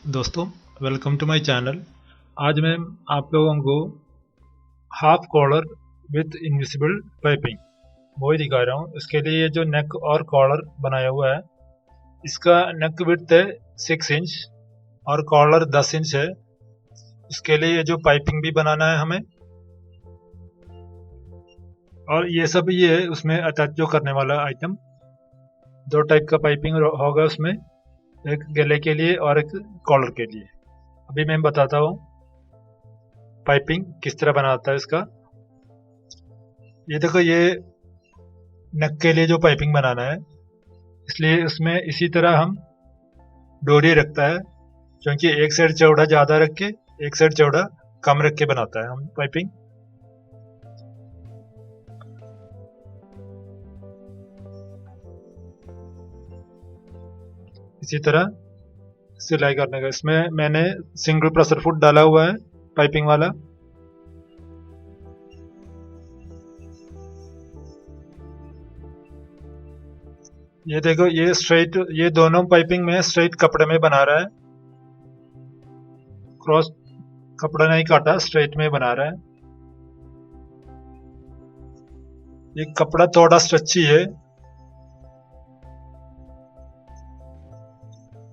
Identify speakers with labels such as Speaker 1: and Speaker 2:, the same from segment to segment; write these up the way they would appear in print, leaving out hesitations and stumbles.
Speaker 1: दोस्तों, welcome to my channel. आज मैं आप लोगों को half collar with invisible piping वो ही दिखा रहा हूँ। इसके लिए ये जो नेक और कॉलर बनाया हुआ है, इसका नेक विड्थ है 6 इंच और कॉलर 10 इंच है। इसके लिए ये जो पाइपिंग भी बनाना है हमें, और ये सब ये है उसमें अटैच जो करने वाला आइटम। दो टाइप का पाइपिंग होगा उसमें, एक गले के लिए और एक कॉलर के लिए। अभी मैं बताता हूँ पाइपिंग किस तरह बनाता है इसका। ये देखो, ये नेक के लिए जो पाइपिंग बनाना है, इसलिए उसमें इसी तरह हम डोरी रखता है, क्योंकि एक साइड चौड़ा ज़्यादा रख के एक साइड चौड़ा कम रख के बनाता है हम पाइपिंग। इसी तरह सिलाई करने का, इसमें मैंने सिंगल प्रेशर फुट डाला हुआ है पाइपिंग वाला। ये देखो, ये स्ट्रेट, ये दोनों पाइपिंग में स्ट्रेट कपड़े में बना रहा है, क्रॉस कपड़ा नहीं काटा, स्ट्रेट में बना रहा है। ये कपड़ा थोड़ा स्ट्रेची है।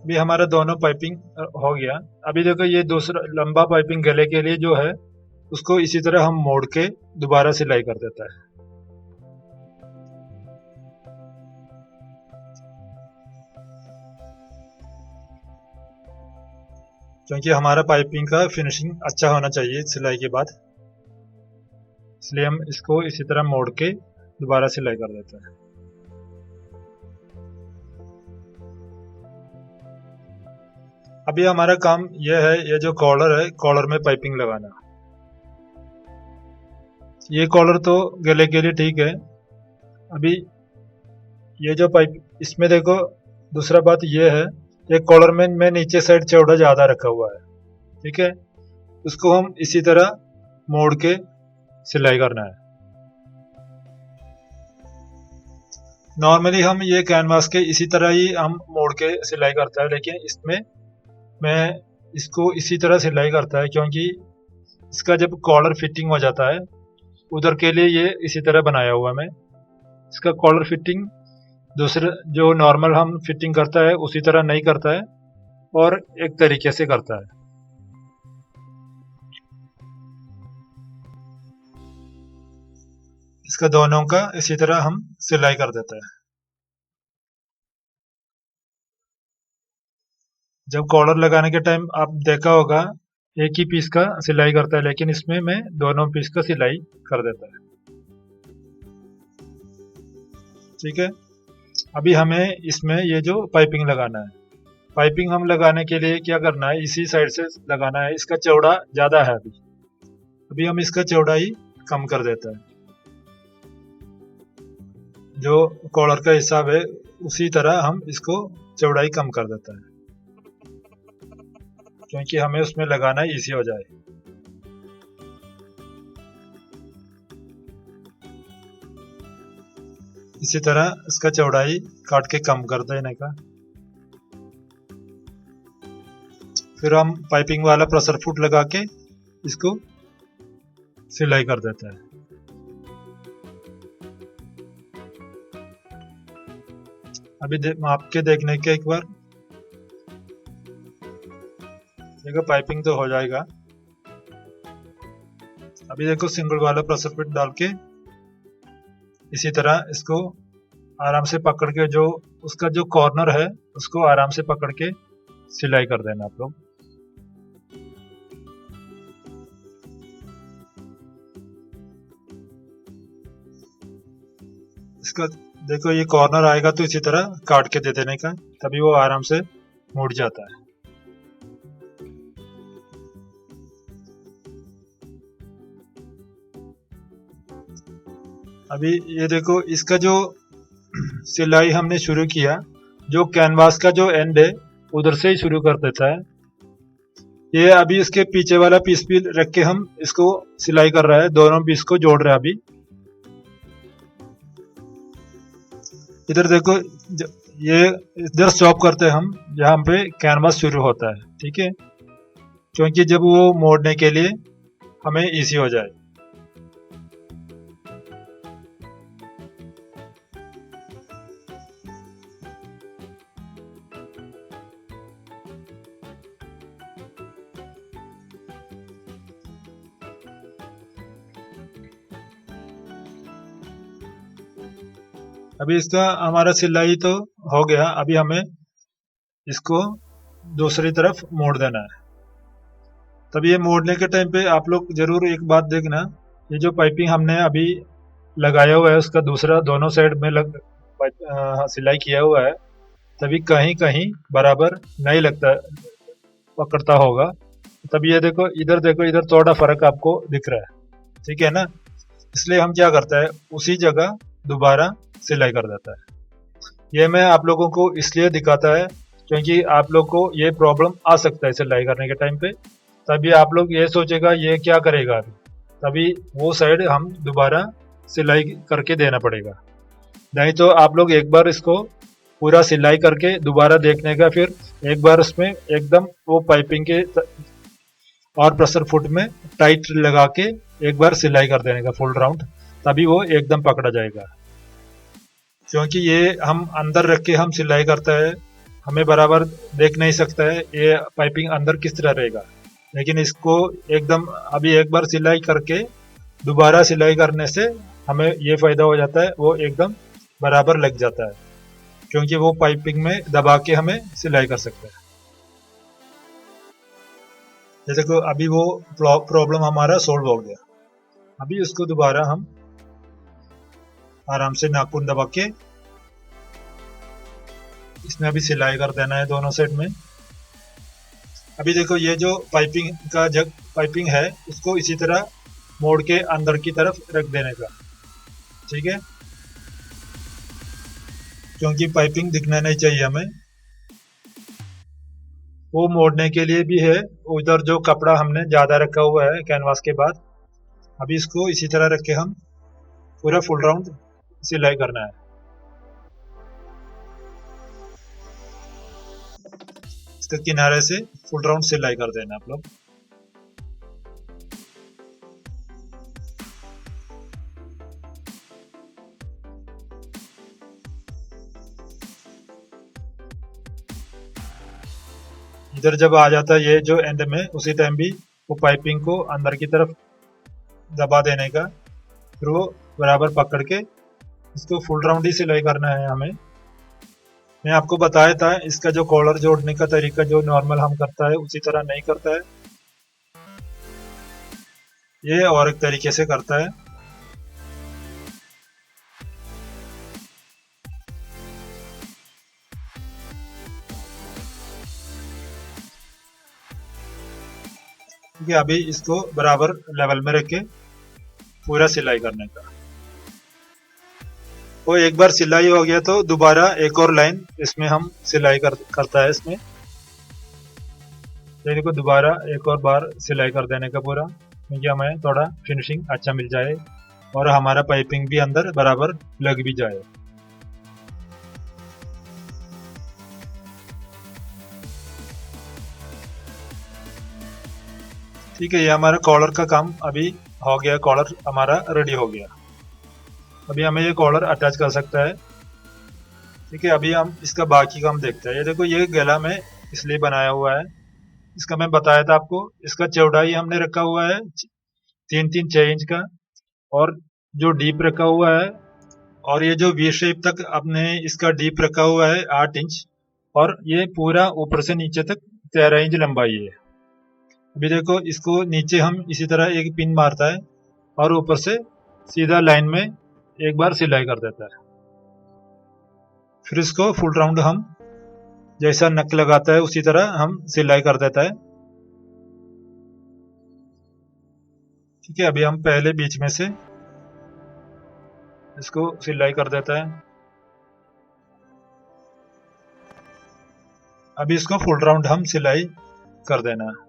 Speaker 1: अभी हमारा दोनों पाइपिंग हो गया। अभी देखो, ये दूसरा लंबा पाइपिंग गले के लिए जो है, उसको इसी तरह हम मोड़ के दोबारा सिलाई कर देता है। क्योंकि हमारा पाइपिंग का फिनिशिंग अच्छा होना चाहिए सिलाई के बाद, इसलिए हम इसको इसी तरह मोड़ के दोबारा सिलाई कर देते हैं। अभी हमारा काम यह है, ये जो कॉलर है, कॉलर में पाइपिंग लगाना। ये कॉलर तो गले के लिए ठीक है। अभी ये जो पाइप, इसमें देखो दूसरा बात ये है, ये कॉलर में मैं नीचे साइड चौड़ा ज़्यादा रखा हुआ है, ठीक है। उसको हम इसी तरह मोड़ के सिलाई करना है। नॉर्मली हम ये कैनवास के इसी तरह ही हम मोड़ के सिलाई करता है, लेकिन इसमें मैं इसको इसी तरह सिलाई करता है, क्योंकि इसका जब कॉलर फिटिंग हो जाता है उधर के लिए ये इसी तरह बनाया हुआ है। मैं इसका कॉलर फिटिंग दूसरे जो नॉर्मल हम फिटिंग करता है उसी तरह नहीं करता है, और एक तरीके से करता है। इसका दोनों का इसी तरह हम सिलाई कर देते हैं। जब कॉलर लगाने के टाइम आप देखा होगा एक ही पीस का सिलाई करता है, लेकिन इसमें मैं दोनों पीस का सिलाई कर देता है, ठीक है। अभी हमें इसमें ये जो पाइपिंग लगाना है, पाइपिंग हम लगाने के लिए क्या करना है, इसी साइड से लगाना है। इसका चौड़ा ज़्यादा है अभी अभी हम इसका चौड़ाई कम कर देते हैं। जो कॉलर का हिसाब है उसी तरह हम इसको चौड़ाई कम कर देते हैं, क्योंकि हमें उसमें लगाना इजी हो जाए। इसी तरह इसका चौड़ाई काट के कम कर देने का। फिर हम पाइपिंग वाला प्रेशर फुट लगा के इसको सिलाई कर देते हैं। अभी माप के देखने के एक बार देखो, पाइपिंग तो हो जाएगा। अभी देखो, सिंगल वाला प्रेशर फुट डाल के इसी तरह इसको आराम से पकड़ के, जो उसका जो कॉर्नर है उसको आराम से पकड़ के सिलाई कर देना आप लोग। इसका देखो, ये कॉर्नर आएगा तो इसी तरह काट के दे देने का, तभी वो आराम से मुड़ जाता है। अभी ये देखो, इसका जो सिलाई हमने शुरू किया, जो कैनवास का जो एंड है उधर से ही शुरू कर देता है। ये अभी इसके पीछे वाला पीस भी रख के हम इसको सिलाई कर रहा है, दोनों पीस को जोड़ रहा है। अभी इधर देखो, ये इधर स्टॉप करते हैं हम जहाँ पे कैनवास शुरू होता है, ठीक है, क्योंकि जब वो मोड़ने के लिए हमें इजी हो जाए। अभी इसका हमारा सिलाई तो हो गया, अभी हमें इसको दूसरी तरफ मोड़ देना है। तब ये मोड़ने के टाइम पे आप लोग जरूर एक बात देखना, ये जो पाइपिंग हमने अभी लगाया हुआ है उसका दूसरा दोनों साइड में सिलाई किया हुआ है, तभी कहीं कहीं बराबर नहीं लगता, पकड़ता होगा। तब ये देखो इधर थोड़ा फर्क आपको दिख रहा है, ठीक है ना। इसलिए हम क्या करते हैं, उसी जगह दोबारा सिलाई कर देता है। ये मैं आप लोगों को इसलिए दिखाता है क्योंकि आप लोग को ये प्रॉब्लम आ सकता है सिलाई करने के टाइम पे। तभी आप लोग ये सोचेगा ये क्या करेगा अभी, तभी वो साइड हम दोबारा सिलाई करके देना पड़ेगा। नहीं तो आप लोग एक बार इसको पूरा सिलाई करके दोबारा देखने का, फिर एक बार उसमें एकदम वो पाइपिंग के और प्रेशर फुट में टाइट लगा के एक बार सिलाई कर देने का फुल राउंड, तभी वो एकदम पकड़ा जाएगा। क्योंकि ये हम अंदर रख के हम सिलाई करता है, हमें बराबर देख नहीं सकता है ये पाइपिंग अंदर किस तरह रहेगा। लेकिन इसको एकदम अभी एक बार सिलाई करके दोबारा सिलाई करने से हमें ये फायदा हो जाता है, वो एकदम बराबर लग जाता है, क्योंकि वो पाइपिंग में दबा के हमें सिलाई कर सकता है। ये देखो अभी वो प्रॉब्लम हमारा सोल्व हो गया। अभी उसको दोबारा हम आराम से नाखून दबा के इसमें अभी सिलाई कर देना है दोनों साइड में। अभी देखो ये जो पाइपिंग का जग पाइपिंग है उसको इसी तरह मोड़ के अंदर की तरफ रख देने का, ठीक है, क्योंकि पाइपिंग दिखना नहीं चाहिए हमें। वो मोड़ने के लिए भी है, उधर जो कपड़ा हमने ज्यादा रखा हुआ है कैनवास के बाद, अभी इसको इसी तरह रख के हम पूरा फुल राउंड सिलाई करना है। इसके किनारे से फुल राउंड सिलाई कर देना आप लोग। इधर जब आ जाता है ये जो एंड में, उसी टाइम भी वो पाइपिंग को अंदर की तरफ दबा देने का, फिर वो बराबर पकड़ के इसको फुल राउंड ही सिलाई करना है हमें। मैं आपको बताया था इसका जो कॉलर जोड़ने का तरीका जो नॉर्मल हम करता है उसी तरह नहीं करता है, ये और एक तरीके से करता है। ठीक है, अभी इसको बराबर लेवल में रख के पूरा सिलाई करने का। वो एक बार सिलाई हो गया तो दोबारा एक और लाइन इसमें हम सिलाई करता है इसमें, तो इनको दोबारा एक और बार सिलाई कर देने का पूरा, क्योंकि हमें थोड़ा फिनिशिंग अच्छा मिल जाए और हमारा पाइपिंग भी अंदर बराबर लग भी जाए। ठीक है, ये हमारा कॉलर का काम अभी हो गया, कॉलर हमारा रेडी हो गया। अभी हमें ये कॉलर अटैच कर सकता है। ठीक है, अभी हम इसका बाकी काम देखते हैं। ये देखो ये गला में इसलिए बनाया हुआ है, इसका मैं बताया था आपको, इसका चौड़ाई हमने रखा हुआ है 3-3-6 इंच का, और जो डीप रखा हुआ है, और ये जो वी शेप तक अपने इसका डीप रखा हुआ है 8 इंच, और ये पूरा ऊपर से नीचे तक 13 इंच लंबाई है। अभी देखो इसको नीचे हम इसी तरह एक पिन मारता है और ऊपर से सीधा लाइन में एक बार सिलाई कर देता है। फिर इसको फुल राउंड हम जैसा नक लगाता है उसी तरह हम सिलाई कर देता है। ठीक है, अभी हम पहले बीच में से इसको सिलाई कर देता है। अभी इसको फुल राउंड हम सिलाई कर देना है।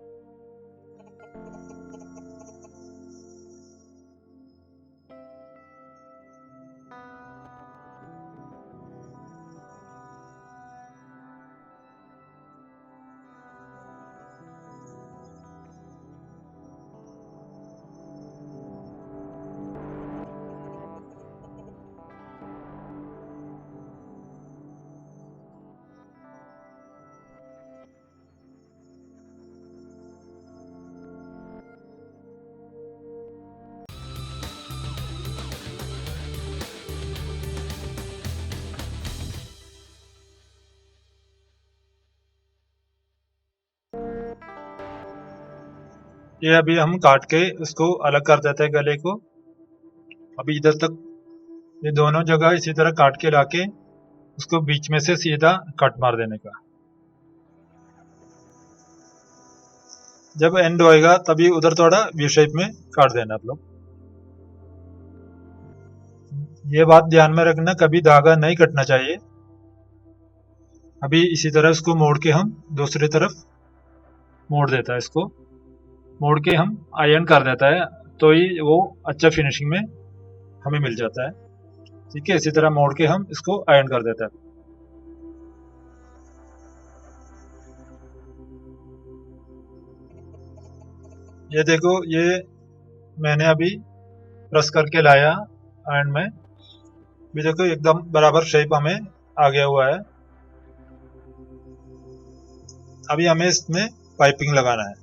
Speaker 1: ये अभी हम काट के उसको अलग कर देते हैं गले को। अभी इधर तक ये दोनों जगह इसी तरह काट के लाके उसको बीच में से सीधा कट मार देने का। जब एंड होएगा तभी उधर थोड़ा वी शेप में काट देना आप लोग। ये बात ध्यान में रखना, कभी धागा नहीं कटना चाहिए। अभी इसी तरह इसको मोड़ के हम दूसरी तरफ मोड़ देता है, इसको मोड़ के हम आयरन कर देता है, तो ही वो अच्छा फिनिशिंग में हमें मिल जाता है। ठीक है, इसी तरह मोड़ के हम इसको आयरन कर देता है। ये देखो, ये मैंने अभी प्रेस करके लाया आयरन में। भी देखो एकदम बराबर शेप हमें आ गया हुआ है। अभी हमें इसमें पाइपिंग लगाना है।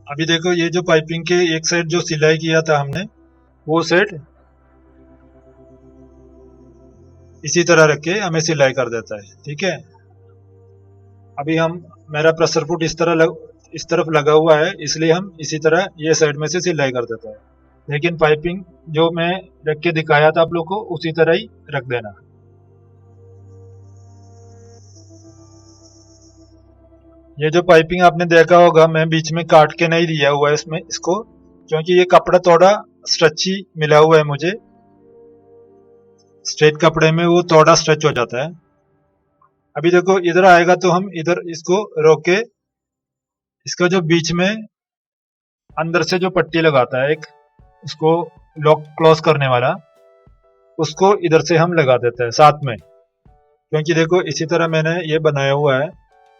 Speaker 1: अभी देखो, ये जो पाइपिंग के एक साइड जो सिलाई किया था हमने, वो साइड इसी तरह रख के हमें सिलाई कर देता है। ठीक है, अभी हम मेरा प्रेशर फुट इस तरफ लगा हुआ है, इसलिए हम इसी तरह ये साइड में से सिलाई कर देता है। लेकिन पाइपिंग जो मैं रख के दिखाया था आप लोग को, उसी तरह ही रख देना। ये जो पाइपिंग आपने देखा होगा, मैं बीच में काट के नहीं दिया हुआ है इसमें इसको, क्योंकि ये कपड़ा थोड़ा स्ट्रेची मिला हुआ है मुझे। स्ट्रेट कपड़े में वो थोड़ा स्ट्रेच हो जाता है। अभी देखो, इधर आएगा तो हम इधर इसको रोक के, इसका जो बीच में अंदर से जो पट्टी लगाता है एक, उसको लॉक क्लोज करने वाला, उसको इधर से हम लगा देते हैं साथ में। क्योंकि देखो इसी तरह मैंने ये बनाया हुआ है,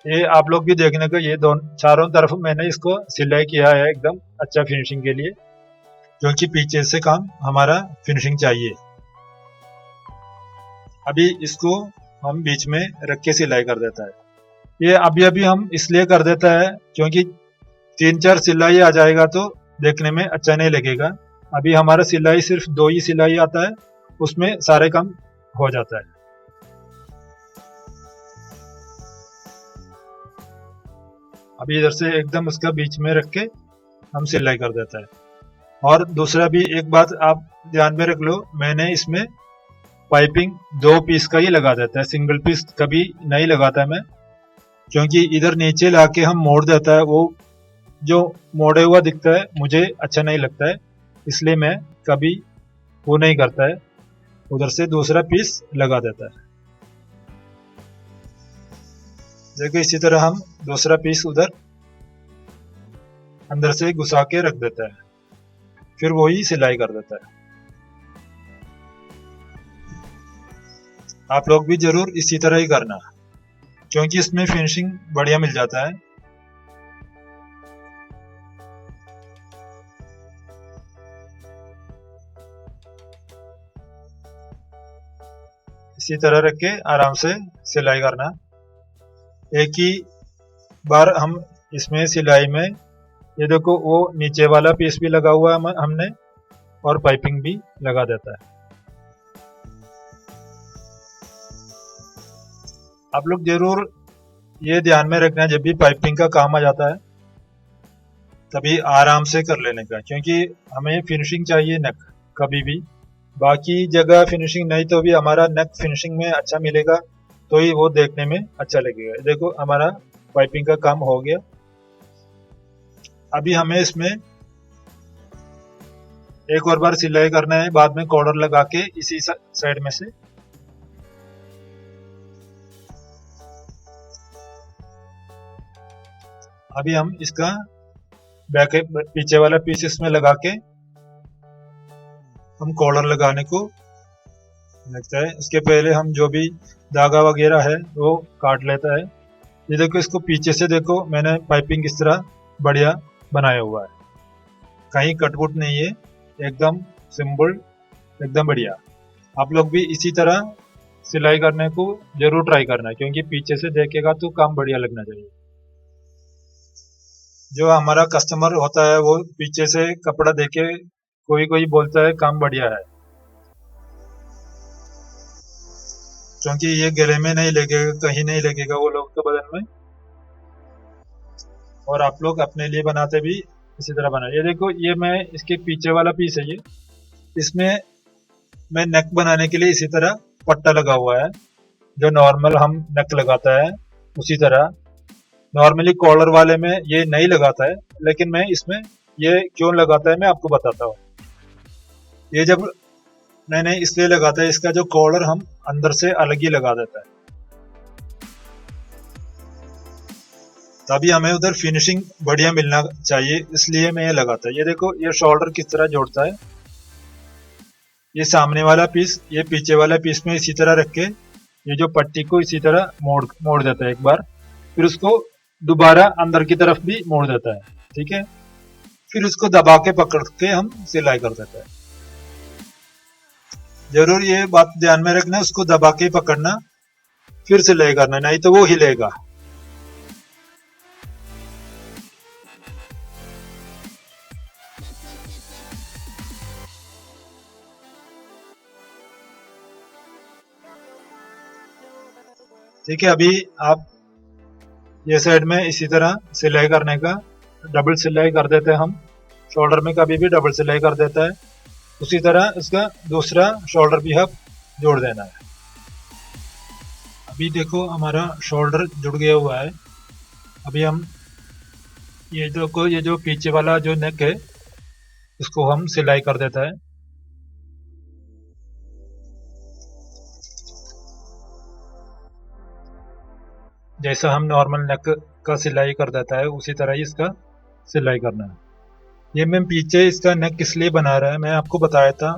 Speaker 1: ये आप लोग भी देखने को, ये दोनों चारों तरफ मैंने इसको सिलाई किया है एकदम अच्छा फिनिशिंग के लिए, क्योंकि पीछे से काम हमारा फिनिशिंग चाहिए। अभी इसको हम बीच में रख के सिलाई कर देता है। ये अभी अभी हम इसलिए कर देता है क्योंकि 3-4 सिलाई आ जाएगा तो देखने में अच्छा नहीं लगेगा। अभी हमारा सिलाई सिर्फ 2 ही सिलाई आता है, उसमें सारे काम हो जाता है। अभी इधर से एकदम उसका बीच में रख के हम सिलाई कर देता है। और दूसरा भी एक बात आप ध्यान में रख लो, मैंने इसमें पाइपिंग 2 पीस का ही लगा देता है, सिंगल पीस कभी नहीं लगाता मैं, क्योंकि इधर नीचे लाके हम मोड़ देता है, वो जो मोड़े हुआ दिखता है मुझे अच्छा नहीं लगता है, इसलिए मैं कभी वो नहीं करता है, उधर से दूसरा पीस लगा देता है। देखो इसी तरह हम दूसरा पीस उधर अंदर से घुसा के रख देता है, फिर वही सिलाई कर देता है। आप लोग भी जरूर इसी तरह ही करना, क्योंकि इसमें फिनिशिंग बढ़िया मिल जाता है। इसी तरह रख के आराम से सिलाई करना। एक ही बार हम इसमें सिलाई में, ये देखो वो नीचे वाला पीस भी लगा हुआ है हमने, और पाइपिंग भी लगा देता है। आप लोग जरूर ये ध्यान में रखना, जब भी पाइपिंग का काम आ जाता है तभी आराम से कर लेने का, क्योंकि हमें फिनिशिंग चाहिए नेक कभी भी। बाकी जगह फिनिशिंग नहीं तो भी हमारा नेक फिनिशिंग में अच्छा मिलेगा, तो ही वो देखने में अच्छा लगेगा। देखो हमारा पाइपिंग का काम हो गया। अभी हमें इसमें एक और बार सिलाई करना है, बाद में कॉर्डर लगा के इसी साइड में से। अभी हम इसका बैक पीछे वाला पीस इसमें लगा के हम कॉलर लगाने को लगता है। इसके पहले हम जो भी धागा वगैरह है वो काट लेता है। ये देखो, इसको पीछे से देखो, मैंने पाइपिंग किस तरह बढ़िया बनाया हुआ है, कहीं कटवुट नहीं है, एकदम सिंपल, एकदम बढ़िया। आप लोग भी इसी तरह सिलाई करने को जरूर ट्राई करना, क्योंकि पीछे से देखेगा तो काम बढ़िया लगना चाहिए। जो हमारा कस्टमर होता है वो पीछे से कपड़ा देके कोई कोई बोलता है काम बढ़िया है, क्योंकि ये गले में नहीं लगेगा, कहीं नहीं लगेगा वो लोग के बदन में। और आप लोग अपने लिए बनाते भी इसी तरह बनाए। ये देखो, ये मैं इसके पीछे वाला पीस है ये, इसमें मैं नेक बनाने के लिए इसी तरह पट्टा लगा हुआ है, जो नॉर्मल हम नेक लगाता है उसी तरह। नॉर्मली कॉलर वाले में ये नहीं लगाता है, लेकिन मैं इसमें ये क्यों लगाता है मैं आपको बताता हूँ। ये जब मैंने इसलिए लगाता है, इसका जो कॉलर हम अंदर से अलग ही लगा देता है, तभी हमें उधर फिनिशिंग बढ़िया मिलना चाहिए, इसलिए मैं ये लगाता है। ये देखो, ये शोल्डर किस तरह जोड़ता है। ये सामने वाला पीस ये पीछे वाला पीस में इसी तरह रख के ये जो पट्टी को इसी तरह मोड़ मोड़ देता है एक बार, फिर उसको दोबारा अंदर की तरफ भी मोड़ देता है, ठीक है। फिर उसको दबा के पकड़ के हम सिलाई कर देते हैं। जरूर ये बात ध्यान में रखना, उसको दबा के पकड़ना, फिर सिलाई करना, नहीं तो वो हिलेगा। ठीक है, अभी आप ये साइड में इसी तरह सिलाई करने का डबल सिलाई कर देते हैं हम। शोल्डर में कभी भी डबल सिलाई कर देता है, उसी तरह इसका दूसरा शोल्डर भी आप जोड़ देना है। अभी देखो, हमारा शोल्डर जुड़ गया हुआ है। अभी हम ये जो पीछे वाला जो नेक है उसको हम सिलाई कर देता है। जैसा हम नॉर्मल नेक का सिलाई कर देता है उसी तरह ही इसका सिलाई करना है। ये मैं पीछे इसका नेक किस लिए बना रहा है मैं आपको बताया था।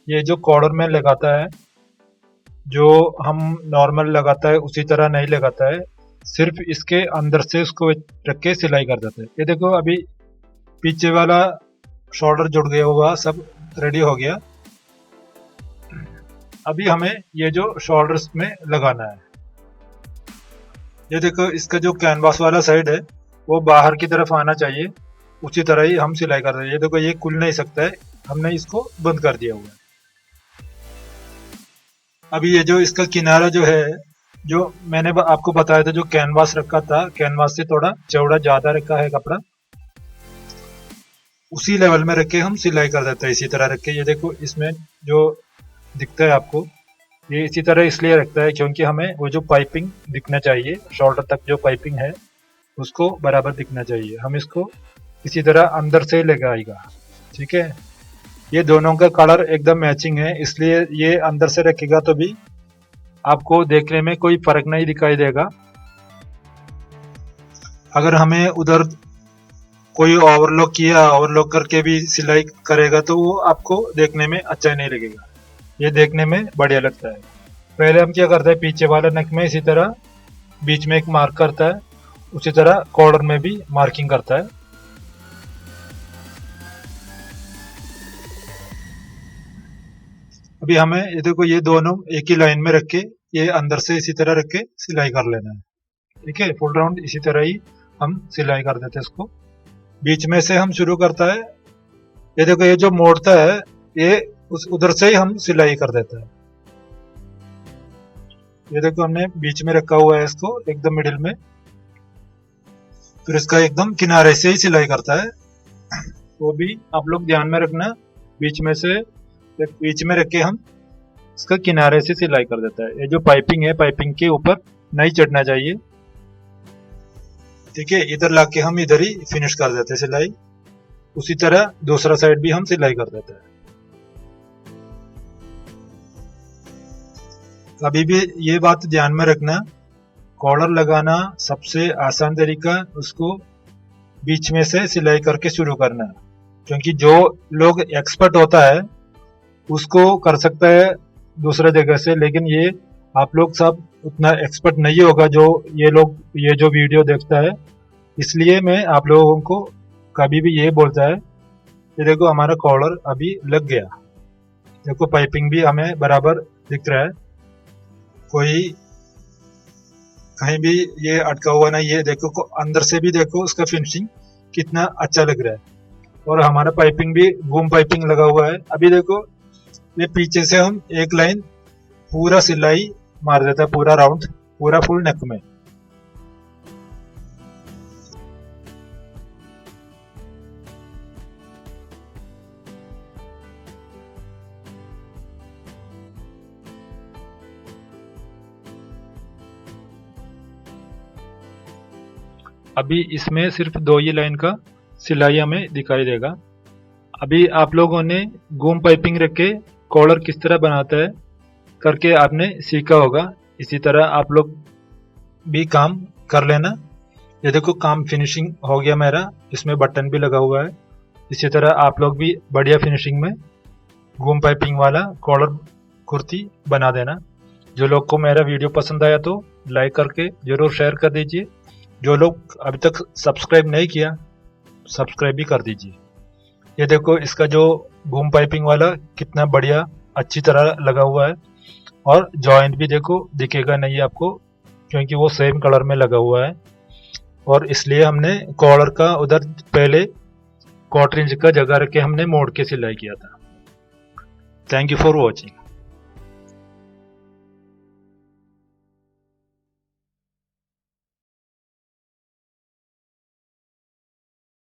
Speaker 1: ये जो कॉर्डर में लगाता है, जो हम नॉर्मल लगाता है उसी तरह नहीं लगाता है, सिर्फ इसके अंदर से उसको रख के सिलाई कर देता है। ये देखो, अभी पीछे वाला शोल्डर जुड़ गया हुआ, सब रेडी हो गया। अभी हमें ये जो शोल्डर्स में लगाना है। ये देखो, इसका जो कैनवास वाला साइड है वो बाहर की तरफ आना चाहिए, उसी तरह ही हम सिलाई कर रहे हैं। ये देखो, ये खुल नहीं सकता है, हमने इसको बंद कर दिया हुआ है। अभी ये जो इसका किनारा जो है, जो मैंने आपको बताया था, जो कैनवास रखा था, कैनवास से थोड़ा चौड़ा ज्यादा रखा है कपड़ा, उसी लेवल में रख के हम सिलाई कर देते हैं। इसी तरह रख के, ये देखो, इसमें जो दिखता है आपको, ये इसी तरह इसलिए रखता है क्योंकि हमें वो जो पाइपिंग दिखना चाहिए, शोल्डर तक जो पाइपिंग है उसको बराबर दिखना चाहिए। हम इसको इसी तरह अंदर से लगाएगा, ठीक है। ये दोनों का कलर एकदम मैचिंग है, इसलिए ये अंदर से रखेगा तो भी आपको देखने में कोई फर्क नहीं दिखाई देगा। अगर हमें उधर कोई ओवरलॉक किया, ओवरलॉक करके भी सिलाई करेगा तो वो आपको देखने में अच्छा नहीं लगेगा, ये देखने में बढ़िया लगता है। पहले हम क्या करते हैं, पीछे वाला नेक में इसी तरह बीच में एक मार्क करता है, उसी तरह कॉर्डर में भी मार्किंग करता है। अभी हमें ये देखो, ये दोनों एक ही लाइन में रख के ये अंदर से इसी तरह रख के सिलाई कर लेना है, ठीक है। फुल राउंड इसी तरह ही हम सिलाई कर देते हैं इसको। बीच में से हम शुरू करता है, ये देखो, ये जो मोड़ता है ये उधर से ही हम सिलाई कर देते हैं। ये देखो, हमने बीच में रखा हुआ है इसको एकदम मिडिल में, फिर इसका एकदम किनारे से ही सिलाई करता है। वो भी आप लोग ध्यान में रखना, बीच में से बीच में रख के हम इसका किनारे से सिलाई कर देता है। ये जो पाइपिंग है, पाइपिंग के ऊपर नहीं चढ़ना चाहिए, ठीक है। इधर लाके हम इधर ही फिनिश कर देते हैं सिलाई। उसी तरह दूसरा साइड भी हम सिलाई कर देते हैं। कभी भी ये बात ध्यान में रखना, कॉलर लगाना सबसे आसान तरीका उसको बीच में से सिलाई करके शुरू करना, क्योंकि जो लोग एक्सपर्ट होता है उसको कर सकता है दूसरे जगह से, लेकिन ये आप लोग सब उतना एक्सपर्ट नहीं होगा जो ये जो वीडियो देखता है। इसलिए मैं आप लोगों को कभी भी ये बोलता है, ये देखो, हमारा कॉलर अभी लग गया, देखो पाइपिंग भी हमें बराबर दिख रहा है, कोई कहीं भी ये अटका हुआ नहीं है। देखो, अंदर से भी देखो उसका फिनिशिंग कितना अच्छा लग रहा है, और हमारा पाइपिंग भी बूम पाइपिंग लगा हुआ है। अभी देखो, ये पीछे से हम एक लाइन पूरा सिलाई मार देता है, पूरा राउंड, पूरा फुल नेक में। अभी इसमें सिर्फ 2 ही लाइन का सिलाई हमें दिखाई देगा। अभी आप लोगों ने घूम पाइपिंग रख के कॉलर किस तरह बनाता है करके आपने सीखा होगा। इसी तरह आप लोग भी काम कर लेना। ये देखो काम फिनिशिंग हो गया मेरा, इसमें बटन भी लगा हुआ है। इसी तरह आप लोग भी बढ़िया फिनिशिंग में घूम पाइपिंग वाला कॉलर कुर्ती बना देना। जो लोग को मेरा वीडियो पसंद आया तो लाइक करके जरूर शेयर कर दीजिए। जो लोग अभी तक सब्सक्राइब नहीं किया सब्सक्राइब भी कर दीजिए। ये देखो इसका जो घूम पाइपिंग वाला कितना बढ़िया अच्छी तरह लगा हुआ है, और जॉइंट भी देखो दिखेगा नहीं आपको क्योंकि वो सेम कलर में लगा हुआ है, और इसलिए हमने कॉलर का उधर पहले 1/4 इंच का जगह रख के हमने मोड़ के सिलाई किया था। Thank you for watching.